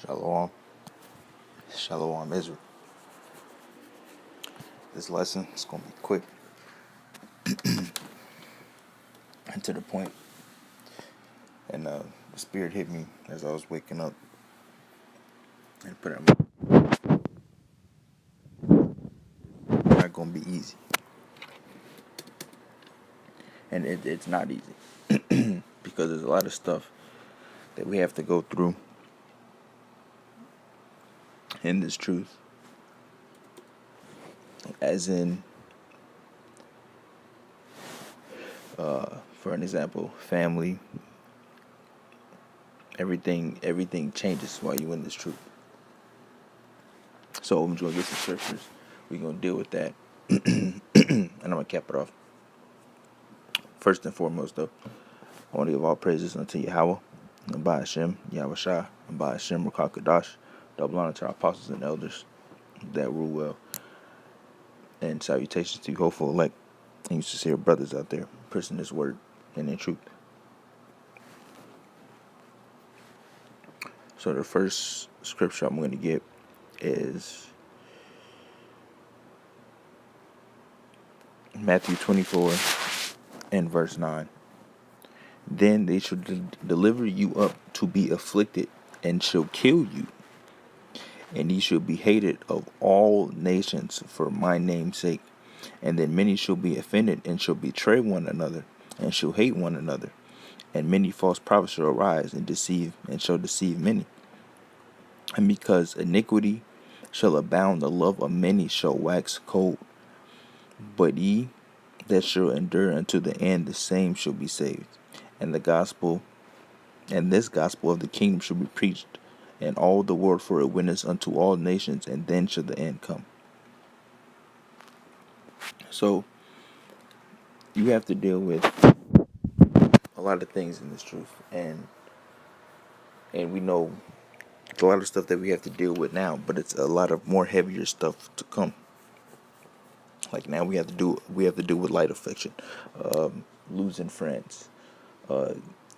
Shalom. Shalom Israel. This lesson is going to be quick and to the point. And the Spirit hit me as I was waking up and put it not going to be easy. And it's not easy because there's a lot of stuff that we have to go through in this truth. As in, for an example, family. Everything changes while you're in this truth. So I'm just going to get some scriptures. We're going to deal with that. And I'm going to cap it off. First and foremost, though, I want to give all praises unto Yahweh, and by Hashem, Yahweh Shah, and by Hashem, Rakal Kadash. Double honor to our apostles and elders that rule well. And salutations to you, hopeful elect, and you sincere brothers out there, preaching this word and in truth. So the first scripture I'm going to get is Matthew 24 and verse 9. Then they shall deliver you up to be afflicted, and shall kill you. And ye shall be hated of all nations for my name's sake. And then many shall be offended, and shall betray one another, and shall hate one another. And many false prophets shall arise, and shall deceive many. And because iniquity shall abound, the love of many shall wax cold. But ye that shall endure unto the end, the same shall be saved. And this gospel of the kingdom shall be preached in all the world for a witness unto all nations, and then shall the end come. So you have to deal with a lot of things in this truth, and we know a lot of stuff that we have to deal with now, but it's a lot of more heavier stuff to come. Like now we have to do with light affliction, losing friends,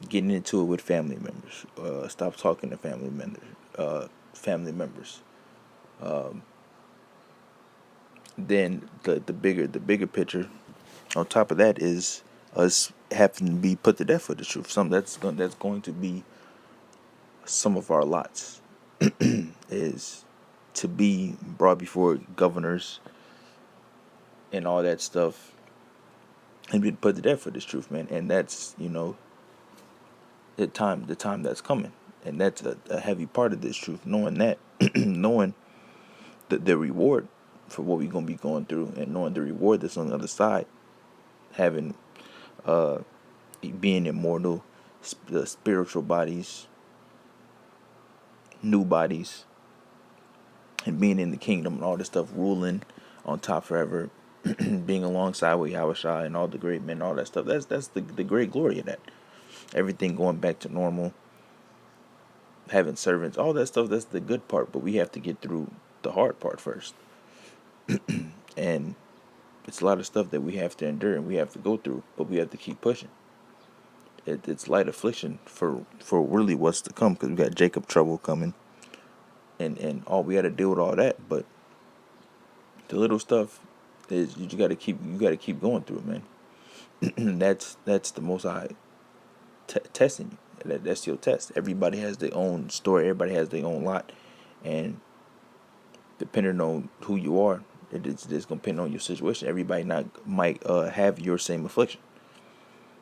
getting into it with family members, stop talking to family members. Then the bigger picture on top of that is us having to be put to death for the truth. Something that's going to be some of our lots is to be brought before governors and all that stuff and be put to death for this truth, man. And that's, the time that's coming. And that's a heavy part of this truth, knowing that, knowing the reward for what we're going to be going through, and knowing the reward that's on the other side, having being immortal, spiritual bodies, new bodies, and being in the kingdom and all this stuff, ruling on top forever, being alongside with Yahweh Shai and all the great men, all that stuff. That's the great glory of that. Everything going back to normal, having servants, all that stuff, that's the good part, but we have to get through the hard part first. And it's a lot of stuff that we have to endure and we have to go through, but we have to keep pushing. It's light affliction for really what's to come, because we got Jacob trouble coming, and all we got to deal with all that. But the little stuff is you got to keep going through it, man. that's the Most High testing you. That's your test. Everybody has their own story. Everybody has their own lot, and depending on who you are, it's going to depend on your situation. Everybody might have your same affliction.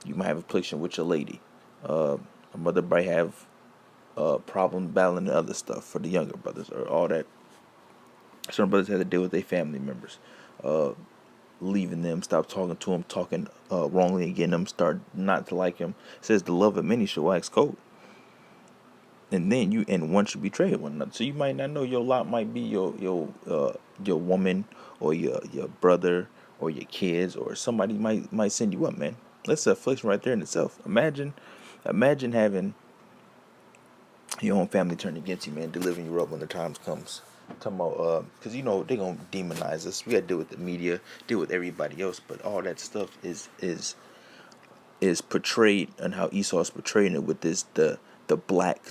You might have affliction with your lady. A mother might have problem battling the other stuff for the younger brothers, or all that. Some brothers have to deal with their family members, leaving them, stop talking to them, talking wrongly again, them start not to like him. It says the love of many shall wax cold. And then one should betray one another. So you might not know your lot might be your woman, or your brother, or your kids, or somebody might send you up, man. That's an affliction right there in itself. Imagine having your own family turn against you, man, delivering you up when the times comes. Talking about, because they're gonna demonize us. We gotta deal with the media, deal with everybody else, but all that stuff is portrayed, and how Esau is portraying it with this the the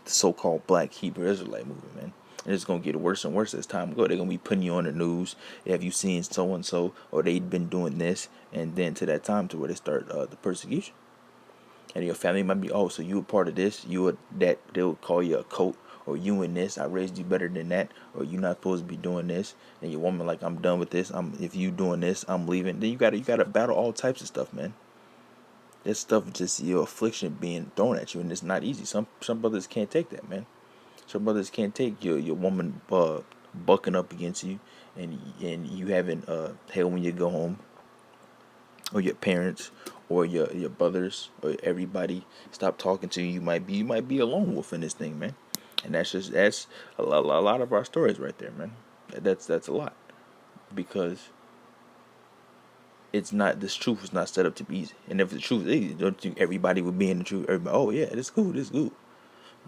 so-called black Hebrew Israelite movement, man. And it's gonna get worse and worse as time goes. They're gonna be putting you on the news. Have you seen so and so, or they've been doing this, and then to that time to where they start the persecution. And your family might be, oh, so you a part of this? You a, that they'll call you a coat, or you in this? I raised you better than that, or you not supposed to be doing this. And your woman like, I'm done with this. If you doing this, I'm leaving. Then you gotta battle all types of stuff, man. This stuff just your affliction being thrown at you, and it's not easy. Some brothers can't take that, man. Some brothers can't take your woman bucking up against you, and you having hell when you go home, or your parents, or your brothers, or everybody stop talking to you. You might be a lone wolf in this thing, man. And that's a lot of our stories right there, man. That's a lot, because it's not, this truth is not set up to be easy. And if the truth is easy, don't think everybody would be in the truth? Everybody, oh yeah, this cool.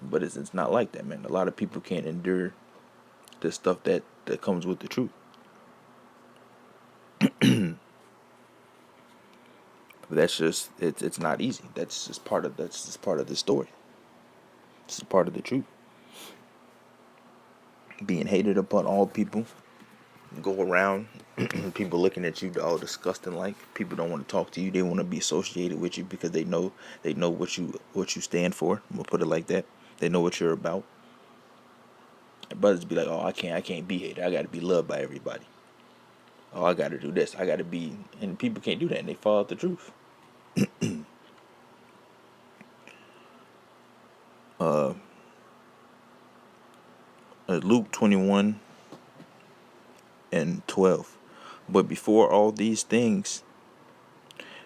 But it's not like that, man. A lot of people can't endure the stuff that comes with the truth. But that's just it's not easy. That's just part of the story. It's part of the truth. Being hated upon all people, go around, people looking at you all disgusting, like people don't want to talk to you. They want to be associated with you because they know what you stand for. I'm gonna put it like that. They know what you're about. And brothers be like, oh, I can't be hated. I got to be loved by everybody. Oh, I got to do this. I got to be, and people can't do that, and they fall out the truth. Luke 21:12. But before all these things,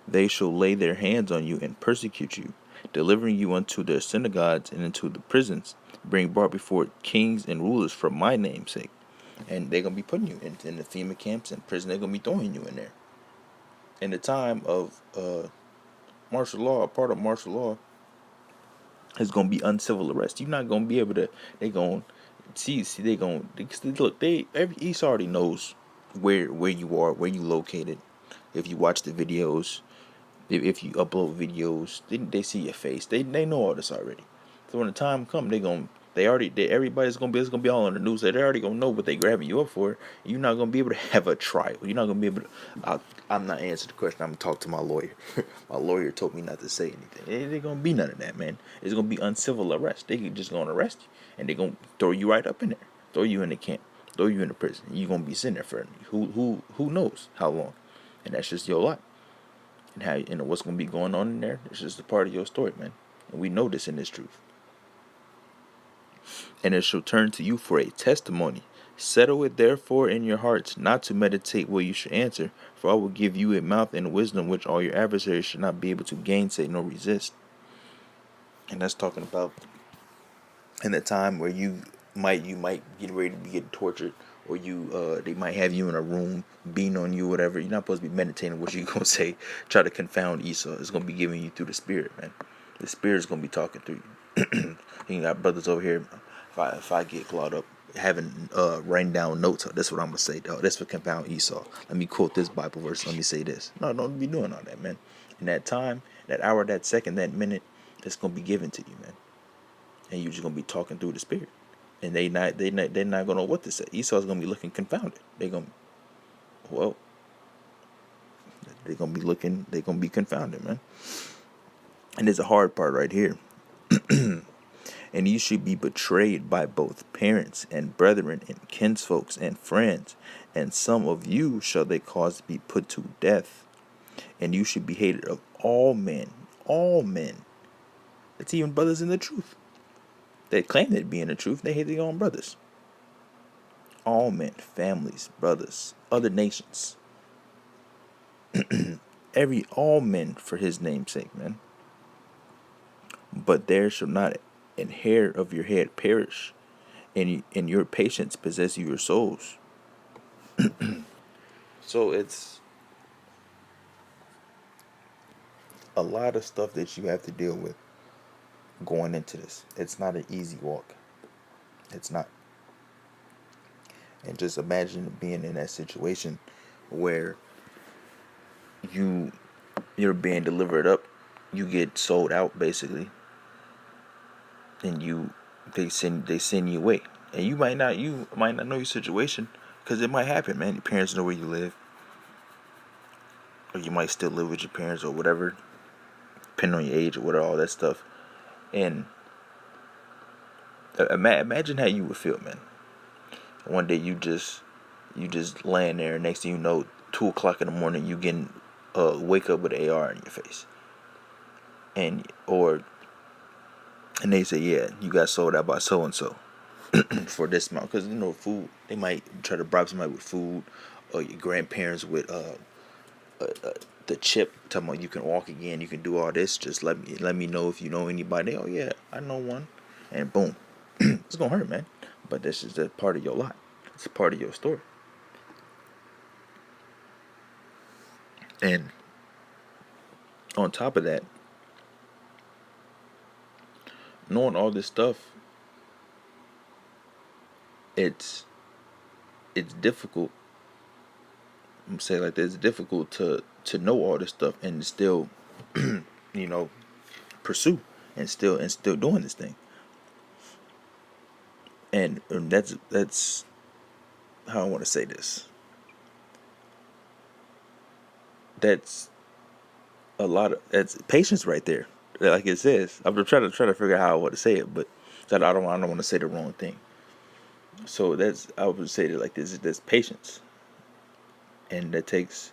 they shall lay their hands on you and persecute you, delivering you unto their synagogues and into the prisons, being brought before kings and rulers for my name's sake. And they're going to be putting you in the FEMA camps and prison. They're going to be throwing you in there. In the time of martial law, a part of martial law is going to be uncivil arrest. You're not going to be able to, they going to, see, they going to, look, East already knows where you are, where you located. If you watch the videos, if you upload videos, they see your face. They know all this already. So when the time comes, everybody's gonna be, it's gonna be all on the news. They already gonna know what they grabbing you up for. You're not gonna be able to have a trial. You're not gonna be able to. I'm not answering the question. I'm gonna talk to my lawyer. My lawyer told me not to say anything. It ain't gonna be none of that, man. It's gonna be uncivil arrest. They just gonna arrest you, and they gonna throw you right up in there, throw you in the camp, throw you in the prison. You're gonna be sitting there for who knows how long, and that's just your lot. And how what's gonna be going on in there? It's just a part of your story, man. And we know this in this truth. And it shall turn to you for a testimony. Settle it therefore in your hearts, not to meditate what you should answer, for I will give you a mouth and wisdom which all your adversaries should not be able to gainsay nor resist. And that's talking about in the time where you might get ready to be getting tortured, or they might have you in a room beating on you, whatever. You're not supposed to be meditating what you gonna say, try to confound Esau. It's gonna be giving you through the spirit, man. The spirit's gonna be talking through you. You got brothers over here. If I get caught up having writing down notes, that's what I'm gonna say, dog. That's what confound Esau. Let me quote this Bible verse. Let me say this. No, don't be doing all that, man. In that time, that hour, that second, that minute, that's gonna be given to you, man. And you're just gonna be talking through the spirit. And they're not gonna know what to say. Esau's gonna be looking confounded. Well, they're gonna be confounded, man. And there's a hard part right here. And you should be betrayed by both parents and brethren and kinsfolks and friends, and some of you shall they cause to be put to death. And you should be hated of all men. All men. It's even brothers in the truth. They claim to be in the truth. They hate their own brothers. All men, families, brothers, other nations. All men for his name's sake, man. But there shall not an hair of your head perish, and your patience possess your souls. So it's a lot of stuff that you have to deal with going into this. It's not an easy walk. It's not. And just imagine being in that situation where you're being delivered up, you get sold out basically, and they send you away, and you might not know your situation, because it might happen, man. Your parents know where you live, or you might still live with your parents or whatever, depending on your age or whatever, all that stuff. And imagine how you would feel, man. One day you just laying there. Next thing you know, 2 o'clock in the morning, you getting wake up with an AR in your face, and they say, yeah, you got sold out by so and so for this amount, because food. They might try to bribe somebody with food, or your grandparents with the chip, talking about you can walk again, you can do all this. Just let me know if you know anybody. Oh yeah, I know one, and boom, it's gonna hurt, man. But this is a part of your lot. It's a part of your story. And on top of that, knowing all this stuff, it's it's difficult. I'm saying like this, it's difficult to know all this stuff and still, you know, pursue and still doing this thing. And that's how I want to say this. That's a lot of that's patience right there. Like it says, I'm trying to figure out how I want to say it, but I don't want to say the wrong thing. So that's I would say that like this. There's patience, and that takes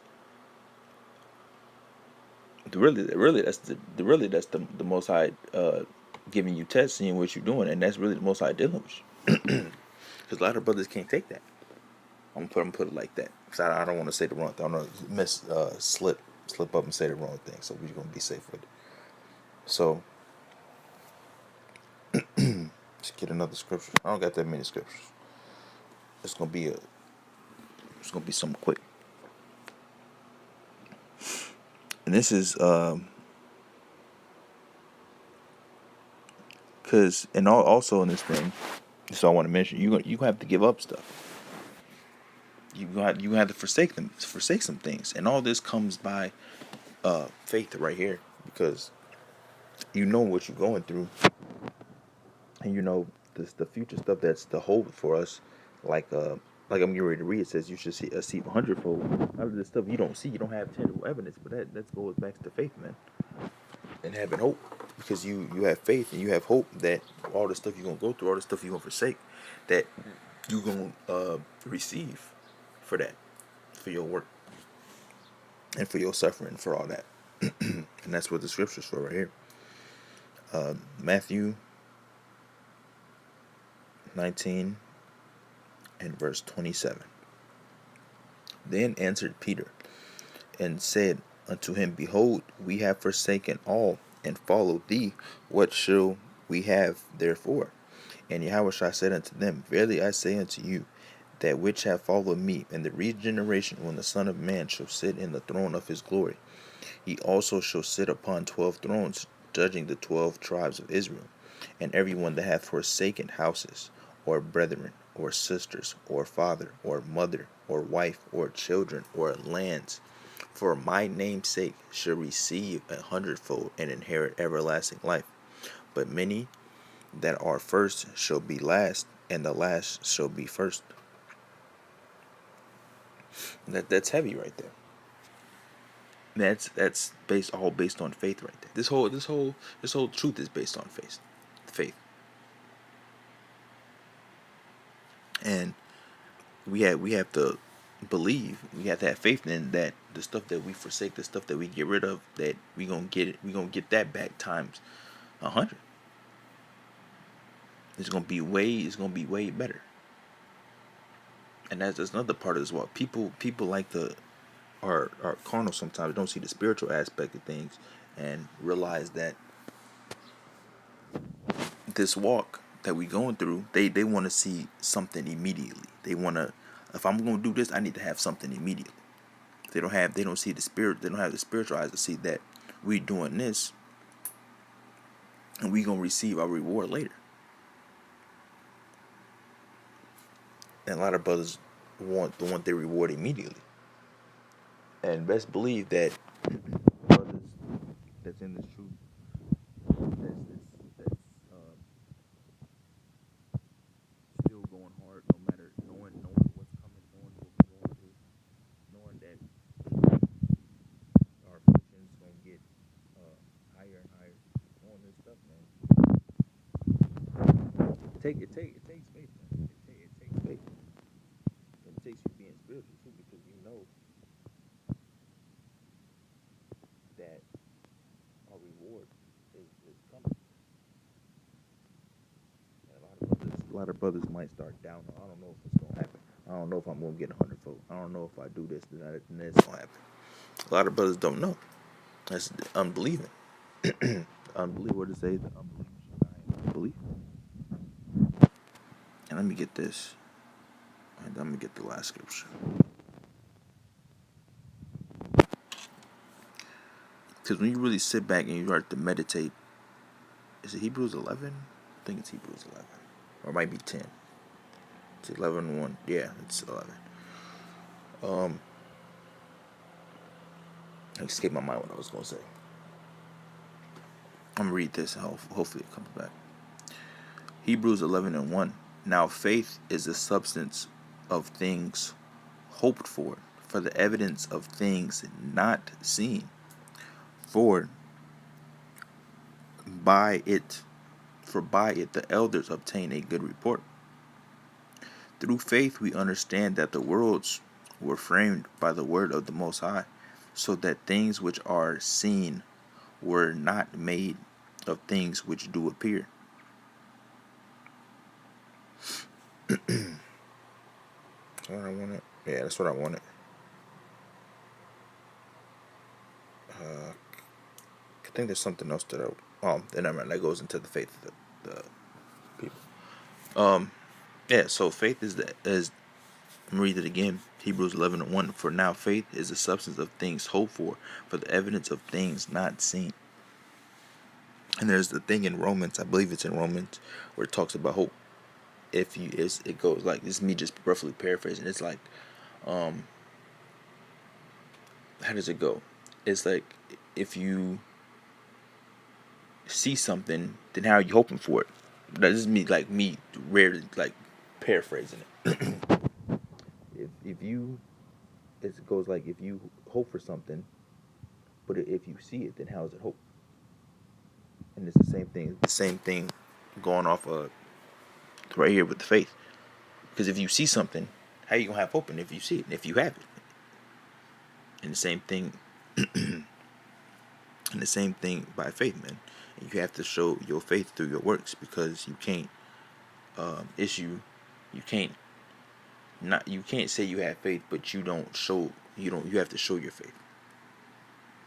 the Most High giving you tests, seeing what you're doing, and that's really the Most High dealing with you. Because a lot of brothers can't take that. I'm put it like that. Cause I don't want to say the wrong thing. I don't want to slip up and say the wrong thing. So we're gonna be safe with it. So let's get another scripture. I don't got that many scriptures. It's gonna be a it's gonna be something quick. And this is because and also in this thing. So I want to mention you have to give up stuff. You have to forsake some things, and all this comes by faith right here, because you know what you're going through, and you know the future stuff that's the hope for us. Like like I'm getting ready to read. It says you should see a seat 100-fold. Out of this stuff you don't see, you don't have tangible evidence, but that goes back to faith, man, and having hope, because you have faith and you have hope that all the stuff you're gonna go through, all the stuff you're gonna forsake, that you're gonna receive for that, for your work and for your suffering, for all that. And that's what the scriptures for right here. Matthew 19 and verse 27. Then answered Peter and said unto him, Behold, we have forsaken all and followed thee. What shall we have therefore? And Yahushua said unto them, Verily I say unto you, that which have followed me in the regeneration, when the Son of Man shall sit in the throne of his glory, he also shall sit upon 12 thrones, judging the 12 tribes of Israel. And every one that hath forsaken houses, or brethren, or sisters, or father, or mother, or wife, or children, or lands, for my name's sake, shall receive 100-fold and inherit everlasting life. But many that are first shall be last, and the last shall be first. That's heavy right there. That's based on faith right there. This whole truth is based on faith, and we have to believe. We have to have faith in that the stuff that we forsake, the stuff that we get rid of, that we gonna get that back times 100. It's gonna be way better. And that's another part as well. People like the are carnal sometimes, don't see the spiritual aspect of things, and realize that this walk that we going through, they want to see something immediately. They want to, if I'm going to do this, I need to have something immediately. They don't see the spirit. They don't have the spiritual eyes to see that we doing this, and we gonna receive our reward later. And a lot of brothers want their reward immediately. And best believe that brothers that's in this truth, that's it takes faith, man. It takes faith. And it takes you being spiritual too, because you know that our reward is coming. And a lot of brothers might start down. I don't know if it's gonna happen. I don't know if I'm gonna get 100 fold. I don't know if I do this, then it's gonna happen. A lot of brothers don't know. That's unbelieving. Unbelief. What to say? The unbelief shall die in unbelief. And let me get this. And let me get the last scripture. Because when you really sit back and you start to meditate, is it Hebrews 11? I think it's Hebrews 11. Or it might be 10. It's 11:1. Yeah, it's 11. I escaped my mind what I was going to say. I'm going to read this and hopefully it comes back. Hebrews 11:1. Now faith is the substance of things hoped for the evidence of things not seen. For by it the elders obtain a good report. Through faith we understand that the worlds were framed by the word of the Most High, so that things which are seen were not made of things which do appear. What I wanted? Yeah, that's what I wanted. I think there's something else that that goes into the faith of the people. Yeah, so faith is let me read it again. Hebrews 11:1. For now faith is the substance of things hoped for the evidence of things not seen. And there's the thing in Romans, I believe it's in Romans, where it talks about hope. If you it goes like, this is me just roughly paraphrasing. It's like, how does it go? It's like, if you see something, then how are you hoping for it? That is me rarely like paraphrasing it. If you it goes like, if you hope for something, but if you see it, then how is it hope? And it's the same thing. The same thing going off right here with the faith. Because if you see something, how you gonna have hope? And if you see it, and if you have it, and the same thing, and the same thing by faith, man. And you have to show your faith through your works, because you can't you can't you can't say you have faith, but you have to show your faith.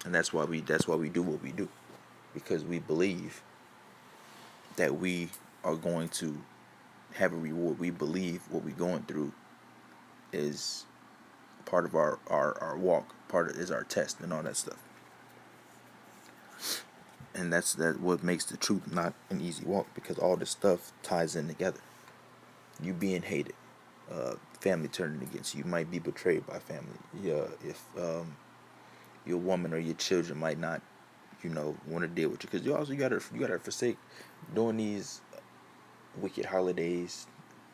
And that's why we do what we do, because we believe that we are going to have a reward. We believe what we're going through is part of our walk, is our test and all that stuff. And that's what makes the truth not an easy walk, because all this stuff ties in together. You being hated, family turning against you, you might be betrayed by family. Yeah, if your woman or your children might not, want to deal with you, because you gotta forsake doing these wicked holidays,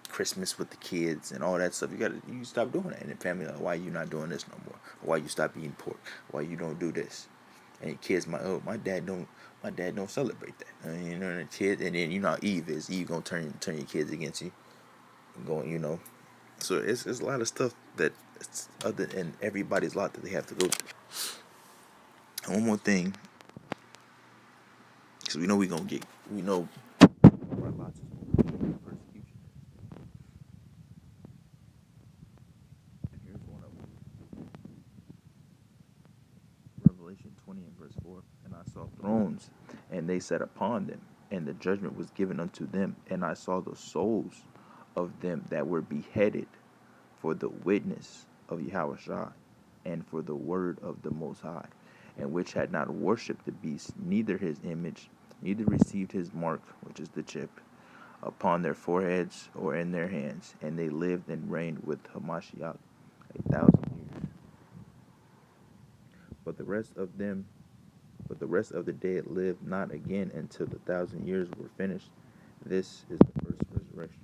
Christmas with the kids and all that stuff. You stop doing that. And the family like, why you not doing this no more? Why you stop eating pork? Why you don't do this? And your kids my dad don't celebrate that. And the kid, and then how Eve is. Eve gonna turn your kids against you. Going. So it's a lot of stuff that it's other than everybody's lot that they have to go through. And one more thing, because we know our lots is going to be persecution. And here's one of them. Revelation 20 and verse 4. And I saw thrones, and they sat upon them, and the judgment was given unto them. And I saw the souls of them that were beheaded for the witness of Yahushua, and for the word of the Most High, and which had not worshipped the beast, neither his image, neither received his mark, which is the chip, upon their foreheads or in their hands. And they lived and reigned with Hamashiach 1,000 years. But the rest of the dead lived not again until the 1,000 years were finished. This is the first resurrection.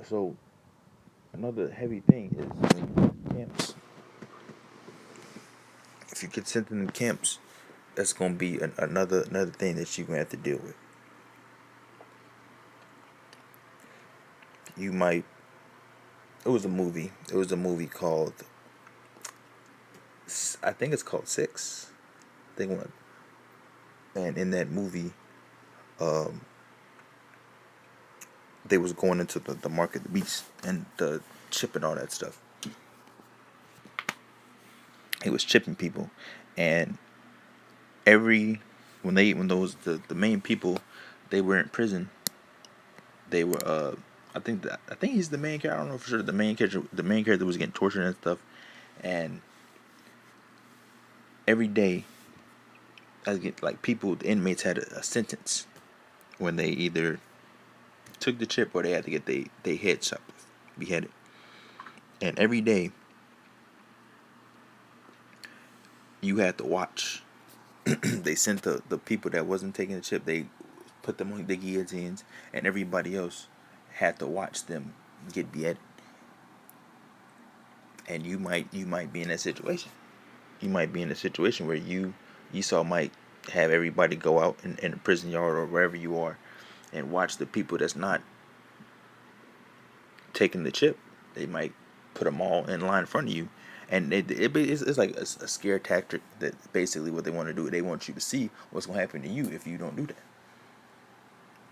So another heavy thing is when you go to camps. If you get sent in the camps, that's gonna be another thing that you're gonna have to deal with. you might. It was a movie. It was a movie called. I think it's called Six. I think one. And in that movie, um, they was going into the market, the beast, and the chip and all that stuff. He was chipping people, and every when those the main people, they were in prison. They were I think he's the main character. I don't know for sure. The main character was getting tortured and stuff, and every day, I get like people, the inmates had a sentence when they either took the chip or they had to get they head chopped, beheaded, and every day you had to watch. They sent the people that wasn't taking the chip. They put them on the guillotines, and everybody else had to watch them get beheaded. And you might be in that situation. You might be in a situation where Esau might have everybody go out in the prison yard or wherever you are, and watch the people that's not taking the chip. They might put them all in line in front of you, and it's like a scare tactic. That basically what they want to do. They want you to see what's going to happen to you if you don't do that.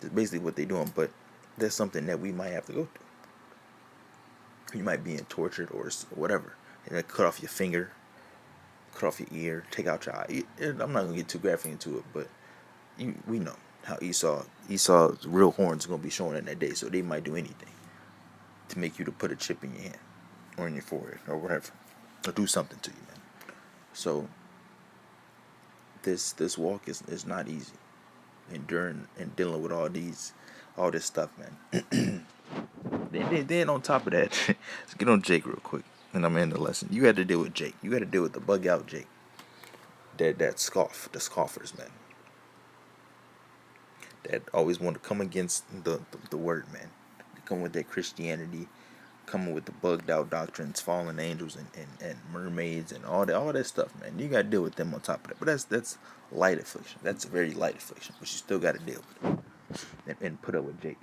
That's basically what they're doing. But that's something that we might have to go through. You might be tortured or whatever. And they cut off your finger, cut off your ear, take out your eye. I'm not gonna get too graphic into it, but we know how Esau's real horns are gonna be showing in that day. So they might do anything to make you to put a chip in your hand or in your forehead or whatever, or do something to you, man. So this walk is not easy. Enduring and dealing with all this stuff, man. Then on top of that, let's get on Jake real quick, and I'm in the lesson. You had to deal with Jake. You had to deal with the bug out Jake. The scoffers, man. That always want to come against the word, man. They come with that Christianity, coming with the bugged out doctrines, fallen angels and mermaids and all that stuff, man. You gotta deal with them on top of that. But that's light affliction. That's a very light affliction. But you still gotta deal with it. And put up with Jake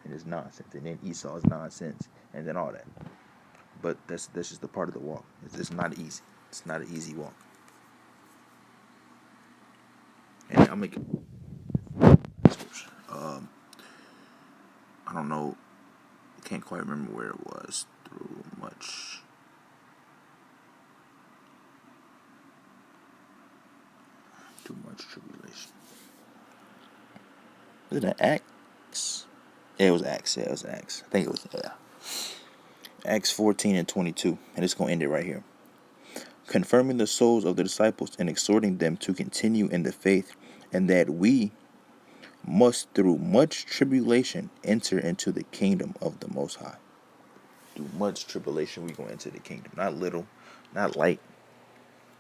and his nonsense, and then Esau's nonsense, and then all that. But that's just the part of the walk. It's not easy. It's not an easy walk. And I'll make scripture. I don't know. Can't quite remember where it was. Through too much tribulation. Was it an Acts? Yeah, it was Acts. Yeah, it was Acts. I think it was, yeah. Acts 14 and 22. And it's going to end it right here. Confirming the souls of the disciples and exhorting them to continue in the faith, and that we must through much tribulation enter into the kingdom of the Most High. Through much tribulation we go into the kingdom. Not little, not light,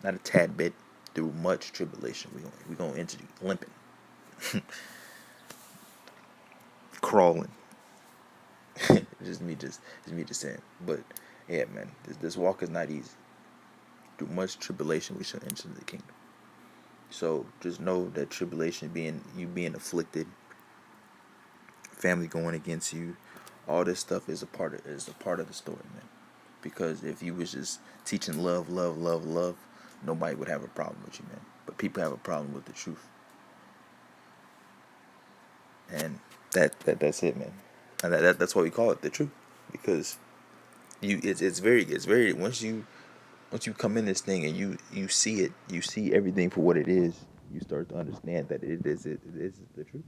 not a tad bit. Through much tribulation we going into the limping. Crawling. just me just saying. But yeah, man, this walk is not easy. Through much tribulation we shall enter the kingdom. So just know that tribulation, being afflicted, family going against you, all this stuff is a part of the story, man. Because if you was just teaching love, love, love, love, nobody would have a problem with you, man. But people have a problem with the truth, and that's it, man. And that's why we call it the truth, because it's very once you come in this thing and you see it, you see everything for what it is. You start to understand that it is the truth.